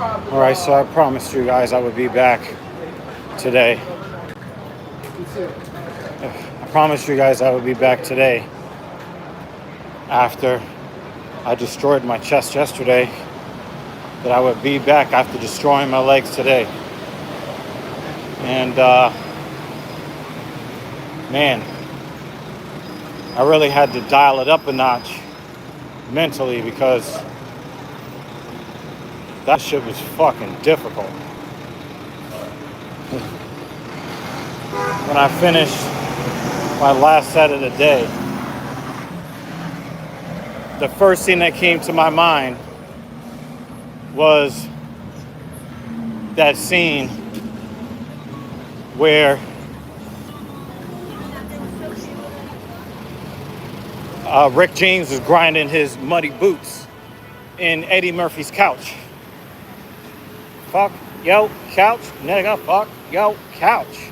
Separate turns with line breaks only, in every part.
All right, so I promised you guys I would be back today. I promised you guys I would be back today after I destroyed my chest yesterday, that I would be back after destroying my legs today. And man, I really had to dial it up a notch mentally because that shit was fucking difficult. When I finished my last set of the day, the first thing that came to my mind was that scene where Rick James was grinding his muddy boots in Eddie Murphy's couch. Fuck yo couch, nigga, fuck yo couch.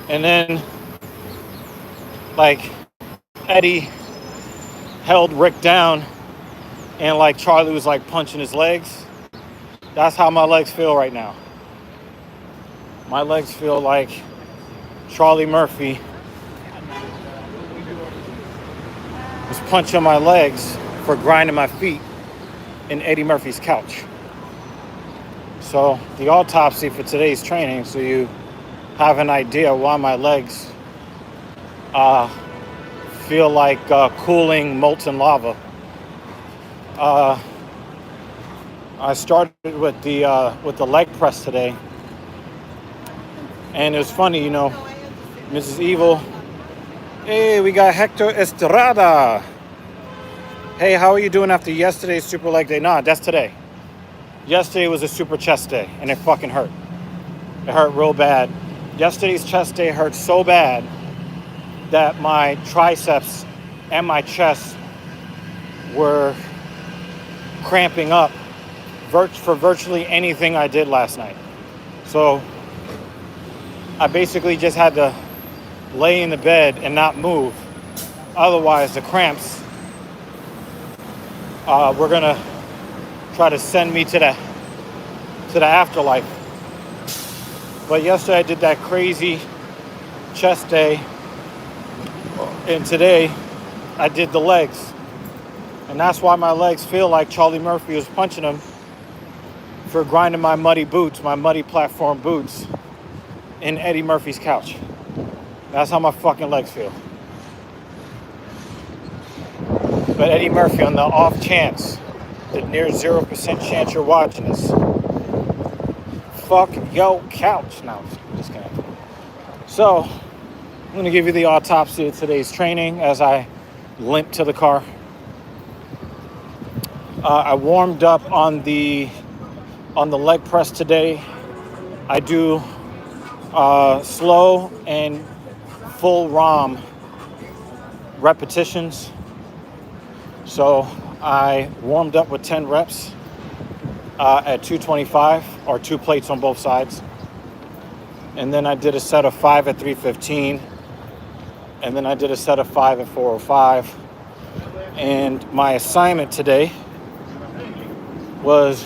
And then, like, Eddie held Rick down and, like, Charlie was, like, punching his legs. That's how my legs feel right now. My legs feel like Charlie Murphy was punching my legs for grinding my feet in Eddie Murphy's couch. So the autopsy for today's training, so you have an idea why my legs feel like cooling molten lava. I started with the leg press today, and it was funny, you know, Mrs. Evil. Hey, we got Hector Estrada. Hey, how are you doing after yesterday's super leg day? Nah, that's today. Yesterday was a super chest day, and it fucking hurt. It hurt real bad. Yesterday's chest day hurt so bad that my triceps and my chest were cramping up for virtually anything I did last night. So I basically just had to lay in the bed and not move. Otherwise, the cramps were gonna try to send me to the afterlife. But yesterday I did that crazy chest day, and today I did the legs. And that's why my legs feel like Charlie Murphy was punching them for grinding my muddy boots, my muddy platform boots in Eddie Murphy's couch. That's how my fucking legs feel. But Eddie Murphy, on the off chance, the near 0% chance you're watching this, fuck yo couch. No, I'm just kidding. So, I'm going to give you the autopsy of today's training as I limp to the car. I warmed up on the leg press today. I do slow and full ROM repetitions. So I warmed up with 10 reps at 225, or 2 plates on both sides. And then I did a set of 5 at 315. And then I did a set of 5 at 405. And my assignment today was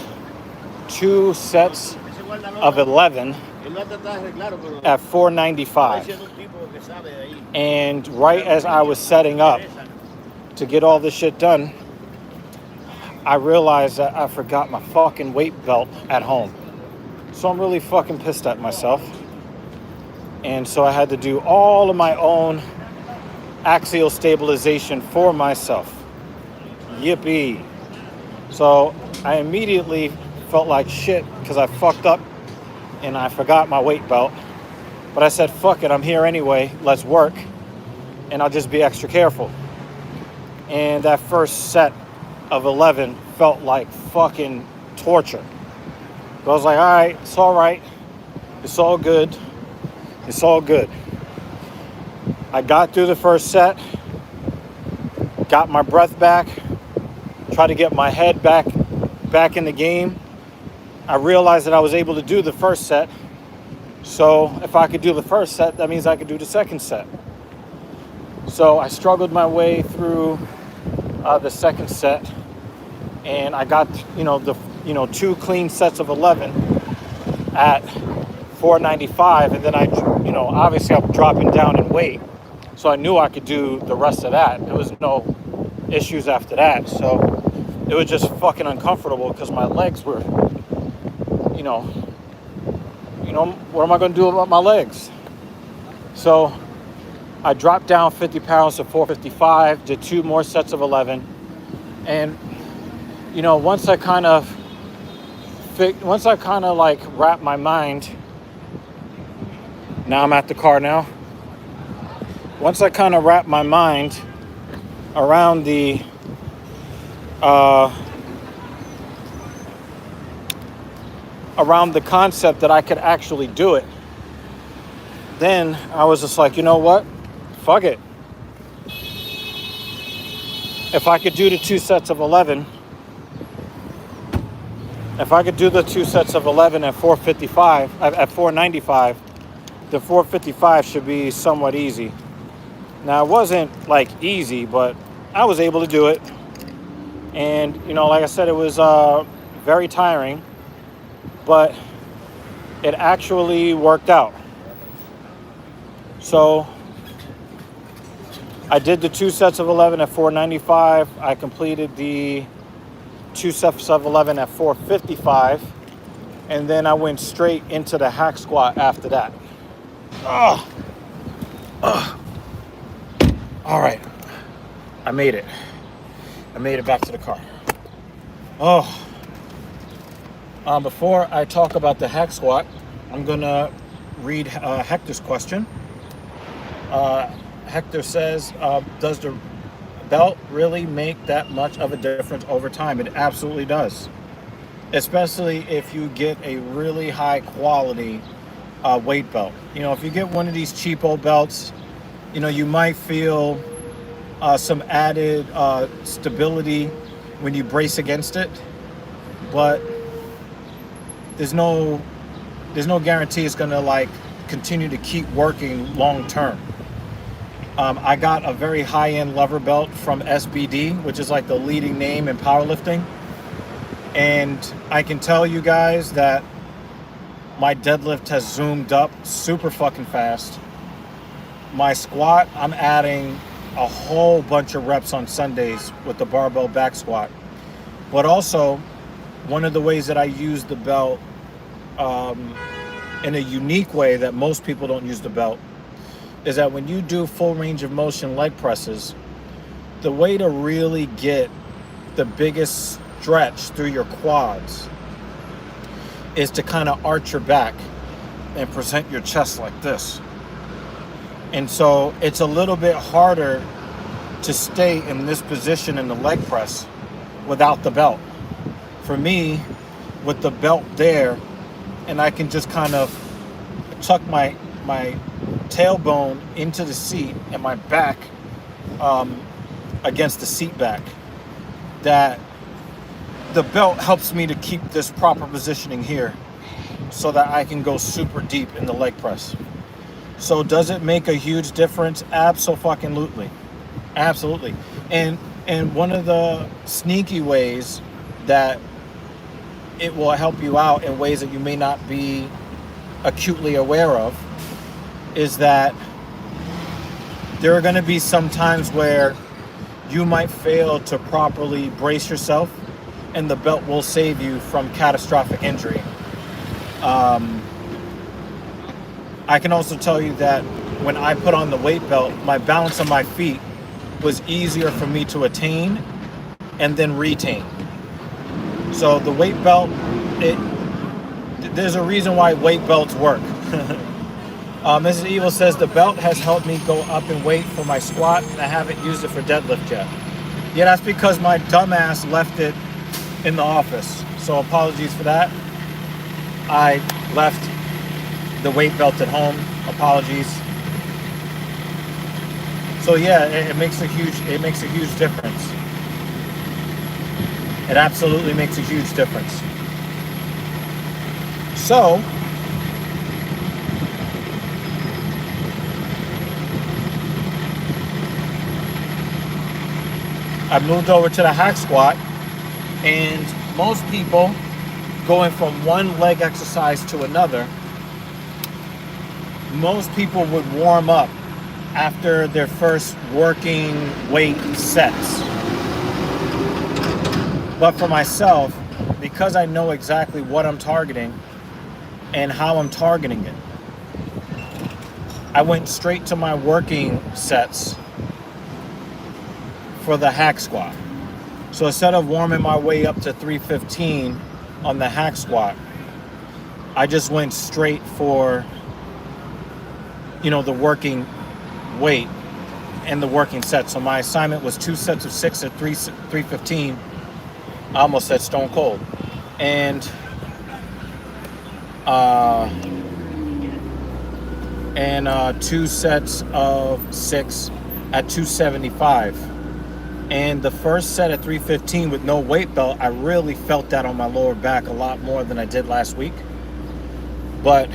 2 sets of 11 at 495. And right as I was setting up to get all this shit done, I realized that I forgot my fucking weight belt at home. So I'm really fucking pissed at myself. And so I had to do all of my own axial stabilization for myself. Yippee. So I immediately felt like shit because I fucked up and I forgot my weight belt. But I said, fuck it, I'm here anyway, let's work. And I'll just be extra careful. And that first set of 11 felt like fucking torture. So I was like, all right, it's all right. It's all good. It's all good. I got through the first set, got my breath back, tried to get my head back in the game. I realized that I was able to do the first set. So if I could do the first set, that means I could do the second set. So I struggled my way through the second set, and I got, 2 clean sets of 11 at 495, and then obviously I'm dropping down in weight, so I knew I could do the rest of that. There was no issues after that. So it was just fucking uncomfortable because my legs were, what am I going to do about my legs? So I dropped down 50 pounds to 455, did 2 more sets of 11. And, once I kind of like wrapped my mind, now I'm at the car now. Once I kind of wrapped my mind around the concept that I could actually do it, then I was just like, you know what? Fuck it. If I could do the 2 sets of 11, at 455, at 495, the 455 should be somewhat easy. Now, it wasn't like easy, but I was able to do it. And, like I said, it was very tiring, but it actually worked out. So I did the 2 sets of 11 at 495. I completed the 2 sets of 11 at 455. And then I went straight into the hack squat after that. All right. I made it. Back to the car. Before I talk about the hack squat, I'm going to read Hector's question. Hector says, does the belt really make that much of a difference over time? It absolutely does. Especially if you get a really high quality weight belt. If you get one of these cheapo belts, you might feel some added stability when you brace against it, but there's no guarantee it's gonna like continue to keep working long term. I got a very high-end lever belt from SBD, which is like the leading name in powerlifting. And I can tell you guys that my deadlift has zoomed up super fucking fast. My squat, I'm adding a whole bunch of reps on Sundays with the barbell back squat. But also, one of the ways that I use the belt in a unique way that most people don't use the belt is that when you do full range of motion leg presses, the way to really get the biggest stretch through your quads is to kind of arch your back and present your chest like this. And so it's a little bit harder to stay in this position in the leg press without the belt. For me, with the belt there, and I can just kind of tuck my tailbone into the seat and my back against the seat back, that the belt helps me to keep this proper positioning here so that I can go super deep in the leg press. So does it make a huge difference? Absolutely. Absolutely. And one of the sneaky ways that it will help you out in ways that you may not be acutely aware of is that there are going to be some times where you might fail to properly brace yourself, and the belt will save you from catastrophic injury. I can also tell you that when I put on the weight belt, my balance on my feet was easier for me to attain and then retain. So the weight belt, there's a reason why weight belts work. Mrs. Evil says, the belt has helped me go up in weight for my squat, and I haven't used it for deadlift yet. Yeah, that's because my dumbass left it in the office. So apologies for that. I left the weight belt at home. Apologies. So yeah, it makes a huge difference. It absolutely makes a huge difference. So I moved over to the hack squat, and most people going from one leg exercise to another, most people would warm up after their first working weight sets. But for myself, because I know exactly what I'm targeting and how I'm targeting it, I went straight to my working sets for the hack squat. So instead of warming my way up to 315 on the hack squat, I just went straight for, the working weight and the working set. So my assignment was 2 sets of 6 at 315. I almost said stone cold. And 2 sets of 6 at 275. And the first set at 315 with no weight belt, I really felt that on my lower back a lot more than I did last week. But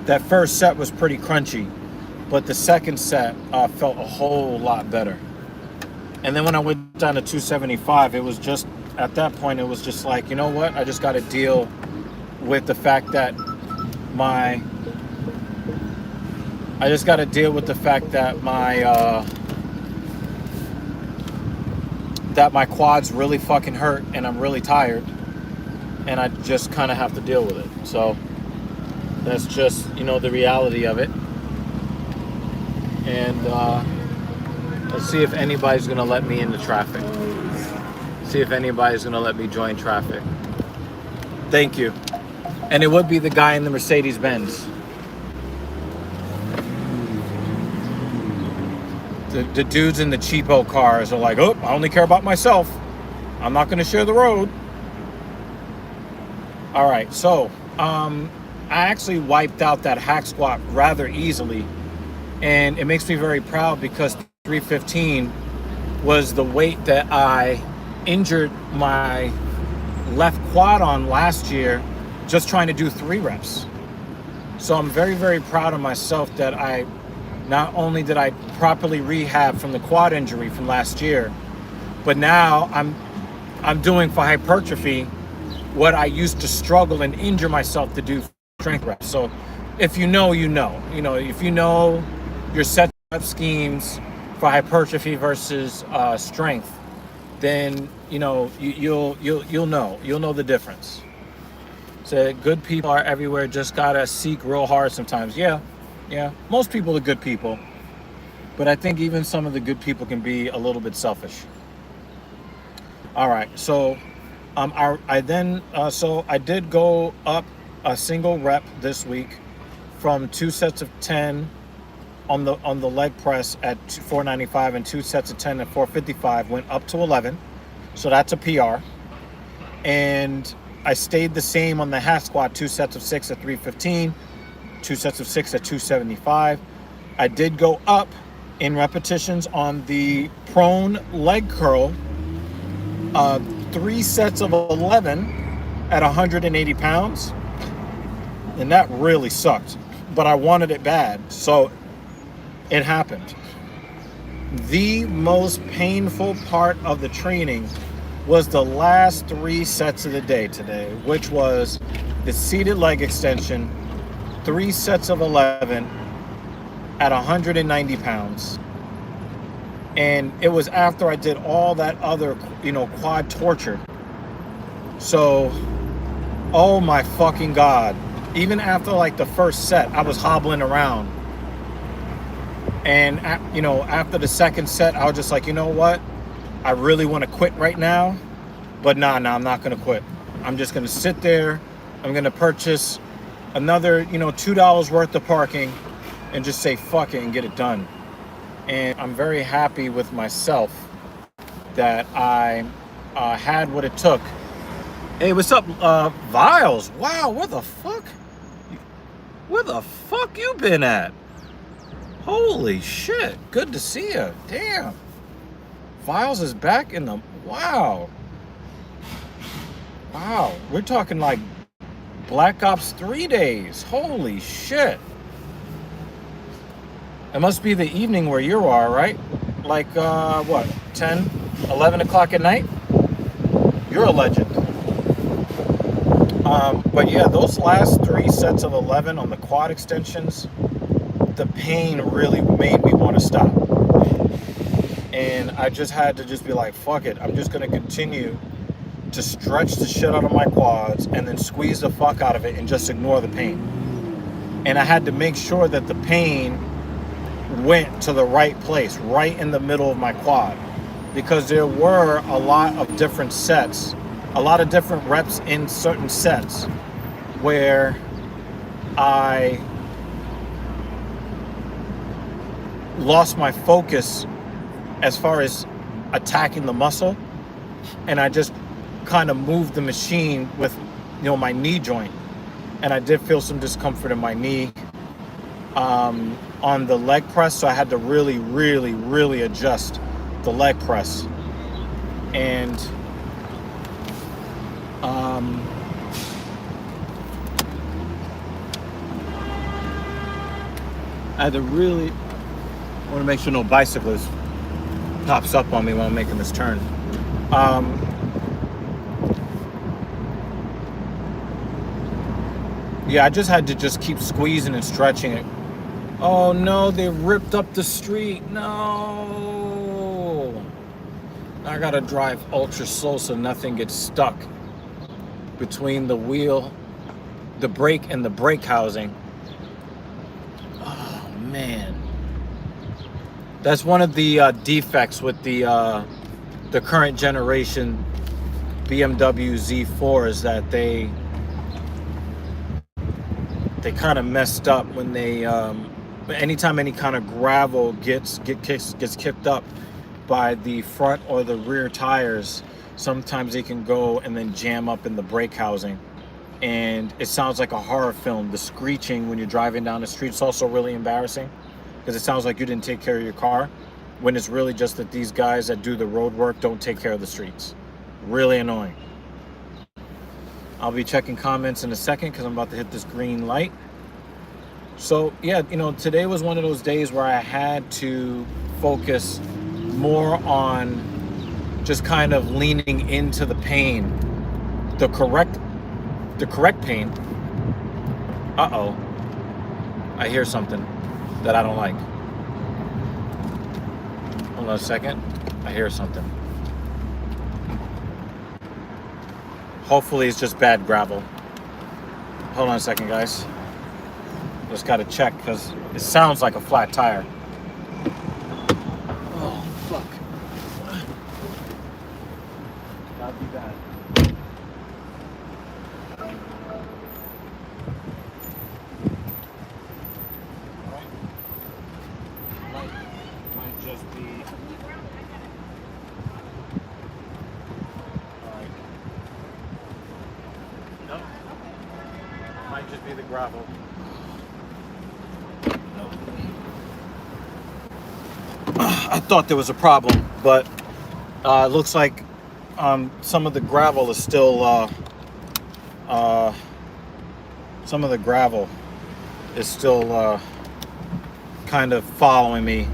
that first set was pretty crunchy, but the second set felt a whole lot better. And then when I went down to 275, it was just, at that point, it was just like, you know what? I just got to deal with the fact that my quads really fucking hurt and I'm really tired, and I just kind of have to deal with it. So that's just, the reality of it. And let's see if anybody's gonna let me into traffic. See if anybody's gonna let me join traffic. Thank you. And it would be the guy in the Mercedes-Benz. The dudes in the cheapo cars are like, oh, I only care about myself. I'm not going to share the road. All right, so I actually wiped out that hack squat rather easily. And it makes me very proud because 315 was the weight that I injured my left quad on last year just trying to do 3 reps. So I'm very, very proud of myself that not only did I properly rehab from the quad injury from last year, but now I'm doing for hypertrophy what I used to struggle and injure myself to do strength reps. So if you know, you know. If you know your set up schemes for hypertrophy versus strength, then you'll know the difference. So good people are everywhere. Just gotta seek real hard sometimes. Yeah. Most people are good people, but I think even some of the good people can be a little bit selfish. All right, so I did go up a single rep this week from 2 sets of 10 on the leg press at 495 and 2 sets of 10 at 455, went up to 11. So that's a PR. And I stayed the same on the hack squat, 2 sets of 6 at 315, 2 sets of 6 at 275. I did go up in repetitions on the prone leg curl, 3 sets of 11 at 180 pounds. And that really sucked, but I wanted it bad. So it happened. The most painful part of the training was the last 3 sets of the day today, which was the seated leg extension, 3 sets of 11 at 190 pounds. And it was after I did all that other, quad torture. So, oh my fucking God. Even after like the first set, I was hobbling around. And, after the second set, I was just like, you know what? I really want to quit right now. But nah, I'm not going to quit. I'm just going to sit there. I'm going to purchase another, $2 worth of parking and just say fuck it and get it done. And I'm very happy with myself that I had what it took. Hey, what's up, Viles? Wow, where the fuck you been at? Holy shit, good to see you. Damn. Viles is back in the, wow, we're talking like Black Ops 3 days. Holy shit. It must be the evening where you are, right? like, what, 10, 11 o'clock at night, you're a legend. But yeah, those last 3 sets of 11 on the quad extensions, the pain really made me want to stop. And I just had to just be like, fuck it. I'm just going to continue to stretch the shit out of my quads and then squeeze the fuck out of it and just ignore the pain. And I had to make sure that the pain went to the right place, right in the middle of my quad, because there were a lot of different sets, a lot of different reps in certain sets where I lost my focus as far as attacking the muscle, and I just kind of moved the machine with, you know, my knee joint, and I did feel some discomfort in my knee on the leg press, so I had to really adjust the leg press. And I had to really want to make sure no bicyclist pops up on me while I'm making this turn. Yeah, I just had to just keep squeezing and stretching it. Oh no, they ripped up the street. No. I gotta drive ultra slow so nothing gets stuck between the wheel, the brake, and the brake housing. Oh man. That's one of the defects with the current generation BMW Z4 is that they kind of messed up when they anytime any kind of gravel gets kicked up by the front or the rear tires, sometimes they can go and then jam up in the brake housing, and it sounds like a horror film. The screeching when you're driving down the street is also really embarrassing, because it sounds like you didn't take care of your car, when it's really just that these guys that do the road work don't take care of the streets. Really annoying. I'll be checking comments in a second because I'm about to hit this green light. So yeah, you know, today was one of those days where I had to focus more on just kind of leaning into the pain, the correct pain. Uh-oh, I hear something that I don't like. Hold on a second, I hear something. Hopefully it's just bad gravel. Hold on a second, guys. Just gotta check because it sounds like a flat tire. Oh, fuck. That'd be bad. Alright. Might just be... Alright. Nope. Might just be the gravel. I thought there was a problem, but it looks like some of the gravel is still kind of following me.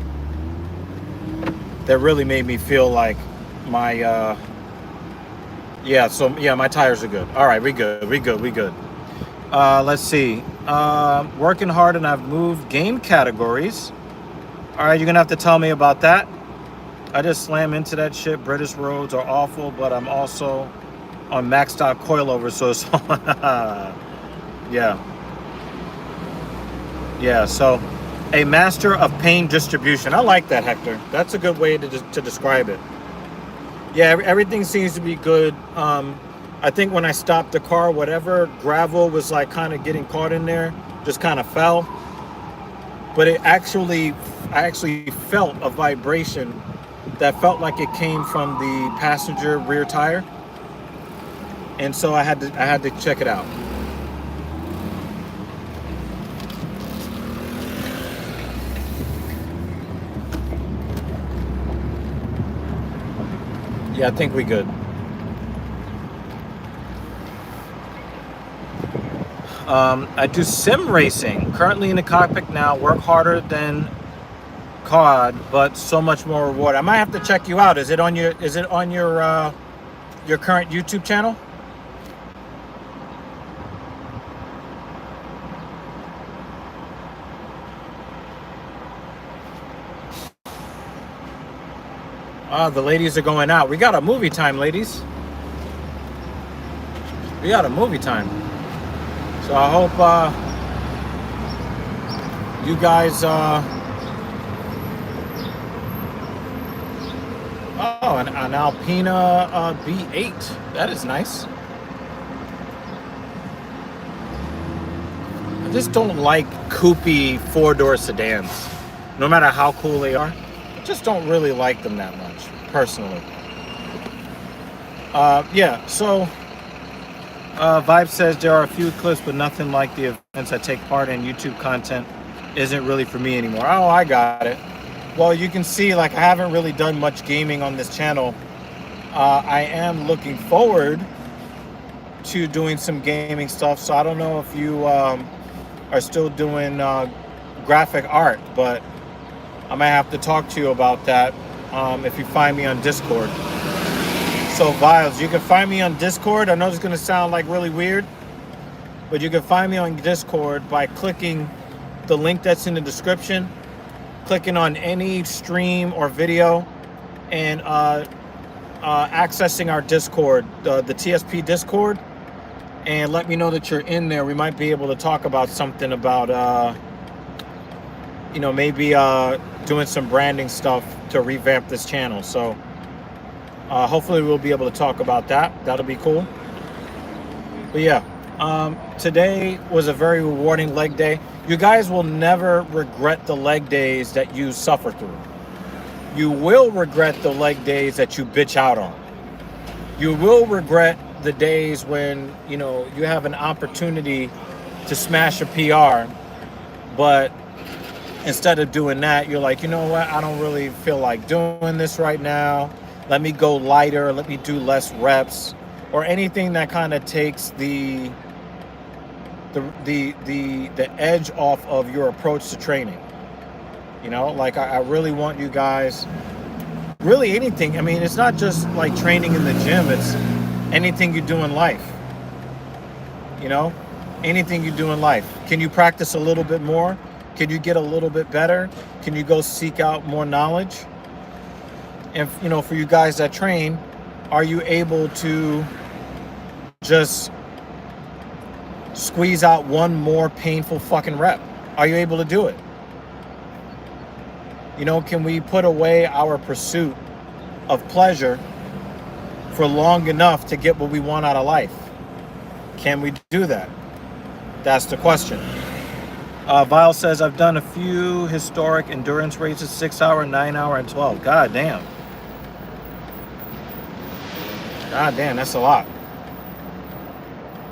That really made me feel like my my tires are good. All right, we good. Let's see. Working hard, and I've moved game categories. All right, you're gonna have to tell me about that. I just slam into that shit. British roads are awful, but I'm also on maxed out coilover, so it's yeah. So, a master of pain distribution. I like that, Hector. That's a good way to describe it. Yeah, everything seems to be good. I think when I stopped the car, whatever gravel was like kind of getting caught in there, just kind of fell. But I actually felt a vibration that felt like it came from the passenger rear tire, and so I had to check it out. Yeah, I think we good. I do sim racing. Currently in the cockpit now. Work harder than COD, but so much more reward. I might have to check you out. Is it on your your current YouTube channel? The ladies are going out. We got a movie time, ladies. We got a movie time. So I hope you guys oh, an Alpina B8. That is nice. I just don't like coupé four-door sedans. No matter how cool they are, I just don't really like them that much, personally. Yeah, so Vibe says there are a few clips, but nothing like the events I take part in. YouTube content isn't really for me anymore. Oh, I got it. Well, you can see, like, I haven't really done much gaming on this channel. I am looking forward to doing some gaming stuff. So I don't know if you are still doing graphic art, but I might have to talk to you about that if you find me on Discord. So Viles, you can find me on Discord. I know it's going to sound like really weird, but you can find me on Discord by clicking the link that's in the description, clicking on any stream or video, and accessing our Discord, the TSP Discord, and let me know that you're in there. We might be able to talk about something about, you know, maybe doing some branding stuff to revamp this channel. So hopefully we'll be able to talk about that. That'll be cool. But yeah, today was a very rewarding leg day. You guys will never regret the leg days that you suffer through. You will regret the leg days that you bitch out on. You will regret the days when, you know, you have an opportunity to smash a PR, but instead of doing that, you're like, you know what, I don't really feel like doing this right now. Let me go lighter, let me do less reps, or anything that kind of takes the edge off of your approach to training. You know, like I really want you guys, really anything. I mean, it's not just like training in the gym, it's anything you do in life. You know, anything you do in life. Can you practice a little bit more? Can you get a little bit better? Can you go seek out more knowledge? And, you know, for you guys that train, are you able to just squeeze out one more painful fucking rep? Are you able to do it? You know, can we put away our pursuit of pleasure for long enough to get what we want out of life? Can we do that? That's the question. Vile says, I've done a few historic endurance races, 6 hour, 9 hour, and 12. God damn. God damn, that's a lot.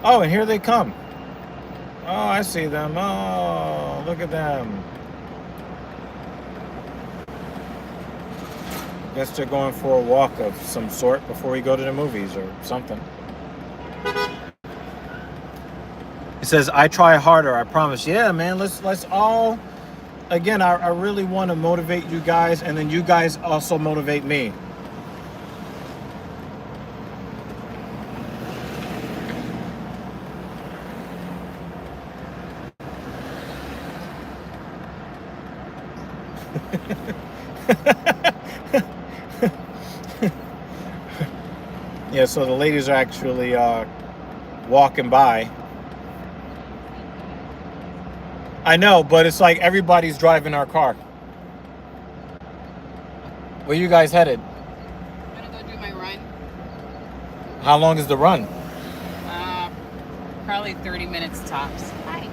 Oh, and here they come. Oh, I see them. Oh, look at them. Guess they're going for a walk of some sort before we go to the movies or something. He says, I try harder, I promise. Yeah, man, let's all, again, I really want to motivate you guys, and then you guys also motivate me. Yeah, so the ladies are actually walking by. I know, but it's like everybody's driving our car. Where you guys headed?
I'm gonna go do my run.
How long is the run?
Probably 30 minutes tops. Hi.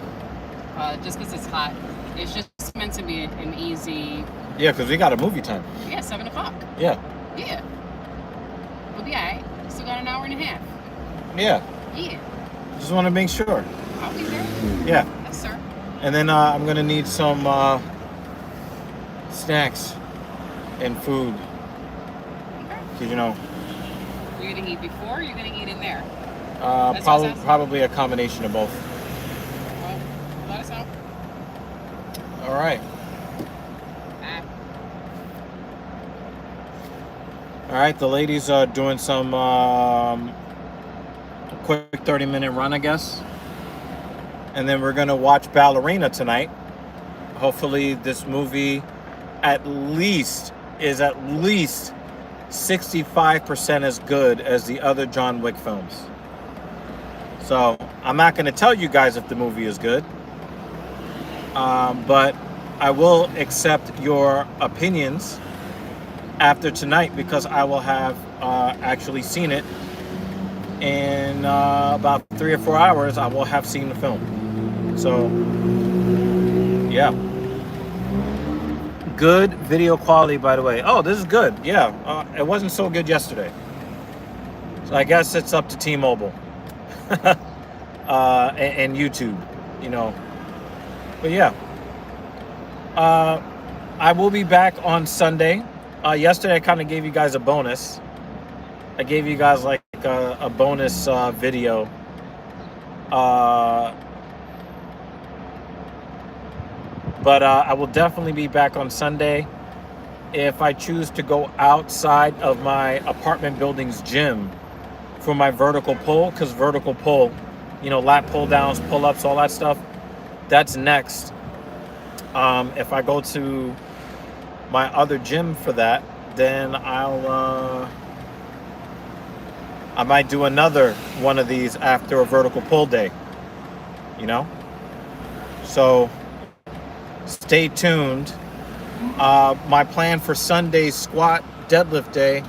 Just because it's hot. It's just meant to be an easy...
Yeah, because we got a movie time.
Yeah, 7 o'clock.
Yeah.
Yeah. We'll be all right. Still got an hour and a half.
Yeah.
Yeah.
Just want to make sure.
I'll be there.
Yeah.
Yes, sir.
And then I'm going to need some snacks and food.
Okay.
Because, you know...
You're going to eat before or you're going to eat in there?
Probably a combination of both.
Well, let us know.
All right. All right, the ladies are doing some quick 30-minute run, I guess. And then we're going to watch Ballerina tonight. Hopefully this movie is at least 65% as good as the other John Wick films. So I'm not going to tell you guys if the movie is good, but I will accept your opinions after tonight, because I will have actually seen it. In about 3 or 4 hours, I will have seen the film. So yeah. Good video quality, by the way. Oh, this is good. Yeah, it wasn't so good yesterday. So I guess it's up to T-Mobile and YouTube, you know. But yeah, I will be back on Sunday. Yesterday, I kind of gave you guys a bonus. I gave you guys like a bonus video. But I will definitely be back on Sunday. If I choose to go outside of my apartment building's gym for my vertical pull, because vertical pull, you know, lat pull downs, pull ups, all that stuff, that's next. If I go to my other gym for that, then I might do another one of these after a vertical pull day, you know? So stay tuned. My plan for Sunday's squat deadlift day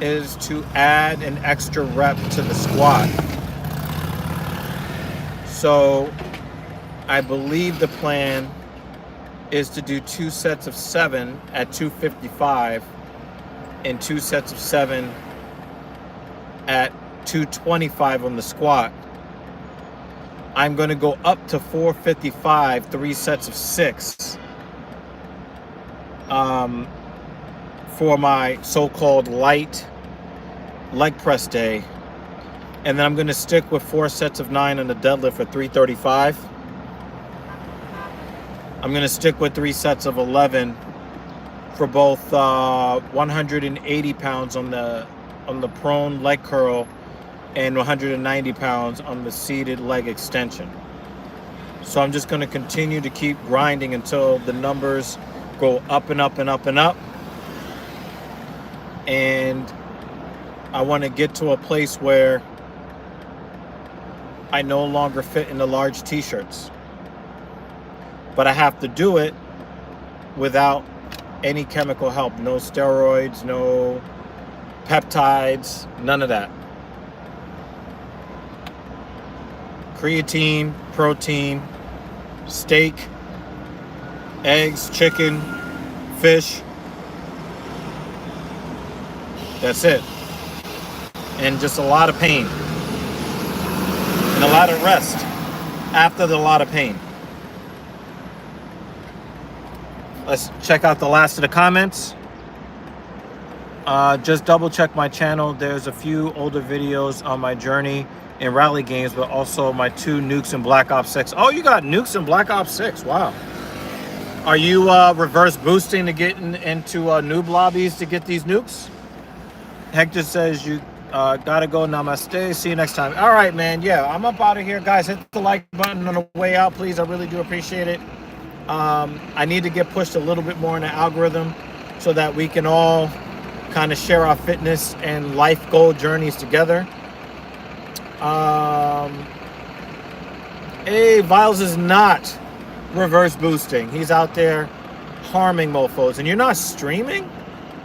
is to add an extra rep to the squat. So I believe the plan is to do 2 sets of 7 at 255 and 2 sets of 7 at 225 on the squat. I'm going to go up to 455, 3 sets of 6 for my so-called light leg press day. And then I'm going to stick with 4 sets of 9 on the deadlift for 335. I'm going to stick with 3 sets of 11 for both 180 pounds on the prone leg curl and 190 pounds on the seated leg extension. So I'm just going to continue to keep grinding until the numbers go up and up and up and up. And I want to get to a place where I no longer fit in the large t-shirts. But I have to do it without any chemical help. No steroids, no peptides, none of that. Creatine, protein, steak, eggs, chicken, fish. That's it. And just a lot of pain. And a lot of rest after the lot of pain. Let's check out the last of the comments. Just double check my channel. There's a few older videos on my journey in rally games, but also my 2 nukes in Black Ops 6. Oh, you got nukes in Black Ops 6. Wow. Are you reverse boosting to get into noob lobbies to get these nukes? Hector says you gotta go. Namaste. See you next time. All right, man. Yeah, I'm up out of here. Guys, hit the like button on the way out, please. I really do appreciate it. I need to get pushed a little bit more in the algorithm so that we can all kind of share our fitness and life goal journeys together. Hey, Viles is not reverse boosting. He's out there harming mofos. And you're not streaming?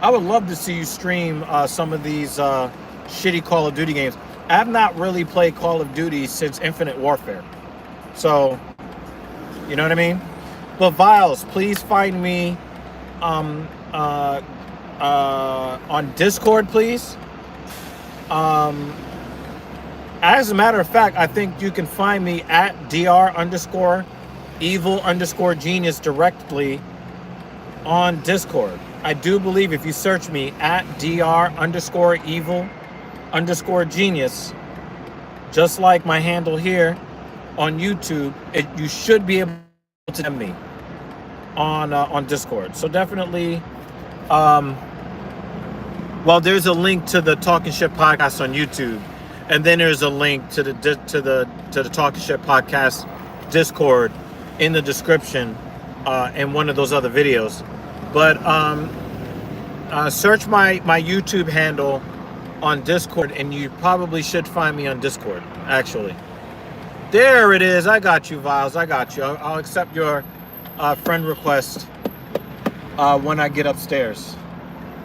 I would love to see you stream some of these shitty Call of Duty games. I have not really played Call of Duty since Infinite Warfare. So, you know what I mean? But Viles, please find me on Discord, please. As a matter of fact, I think you can find me at dr_evil_genius directly on Discord. I do believe if you search me at dr_evil_genius, just like my handle here on YouTube, you should be able to DM me on Discord. So definitely Well, there's a link to the Talking Shit podcast on YouTube, and then there's a link to the Talking Shit podcast Discord in the description in one of those other videos. But search my YouTube handle on Discord, and you probably should find me on Discord. Actually, there it is. I got you, Viles. I got you. I'll accept your friend request when I get upstairs.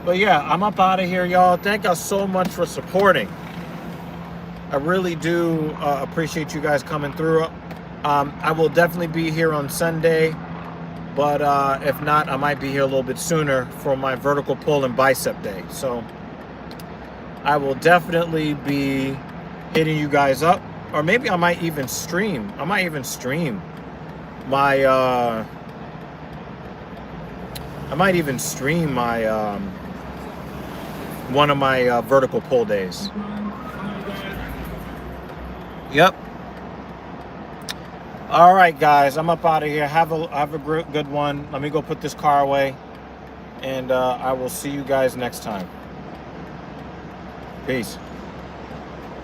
But yeah, I'm up out of here, y'all. Thank y'all so much for supporting. I really do appreciate you guys coming through. I will definitely be here on Sunday, but if not, I might be here a little bit sooner for my vertical pull and bicep day. So I will definitely be hitting you guys up, or maybe I might even stream. my one of my vertical pull days. Yep. All right, guys, I'm up out of here. Have a good one. Let me go put this car away, and I will see you guys next time. Peace.